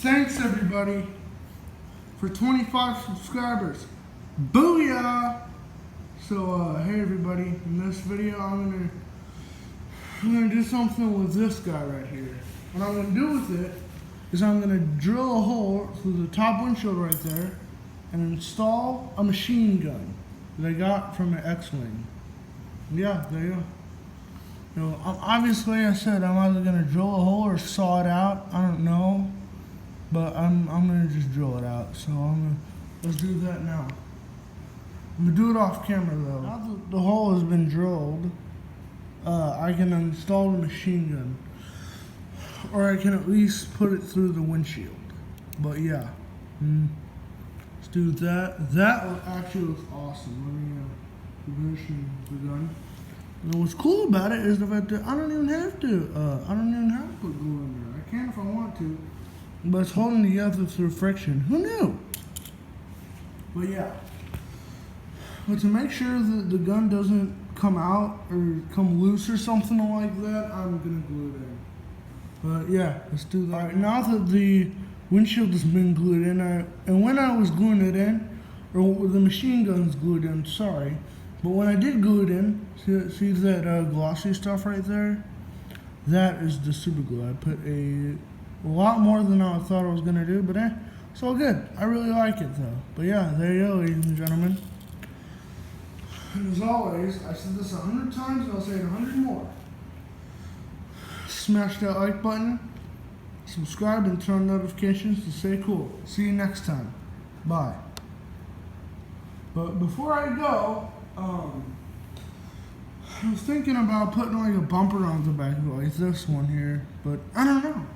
Thanks everybody for 25 subscribers. Booyah! So hey everybody, in this video I'm gonna do something with this guy right here. What I'm gonna do with it is I'm gonna drill a hole through the top windshield right there and install a machine gun that I got from an X-Wing. Yeah, there you go. You know, obviously I said I'm either gonna drill a hole or saw it out. I don't know. But I'm gonna just drill it out. So let's do that now. I'm gonna do it off camera though. Now that the hole has been drilled, I can install the machine gun, or I can at least put it through the windshield. But yeah, let's do that. That actually looks awesome. Let me position the gun. And what's cool about it is the fact that I don't even have to put glue in there. I can if I want to. But it's holding together through friction. Who knew? But yeah. But to make sure that the gun doesn't come out or come loose or something like that, I'm gonna glue it in. But yeah, let's do that. Alright, now that the windshield has been glued in, and when I was gluing it in, or the machine gun's glued in, sorry. But when I did glue it in, see that glossy stuff right there? That is the super glue. I put a lot more than I thought I was going to do, but it's all good. I really like it though. But yeah, there you go, ladies and gentlemen. And as always, I said this 100 times and I'll say it 100 more. Smash that like button, subscribe, and turn on notifications to stay cool. See you next time. Bye. But before I go, I was thinking about putting like a bumper on the back of it, like this one here, but I don't know.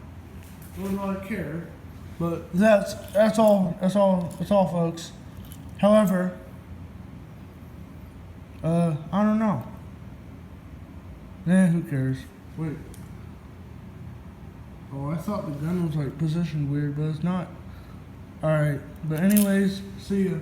I don't really care. But that's all, folks. However, I don't know. Who cares? Wait. Oh, I thought the gun was like positioned weird, but it's not. Alright, but anyways, see ya.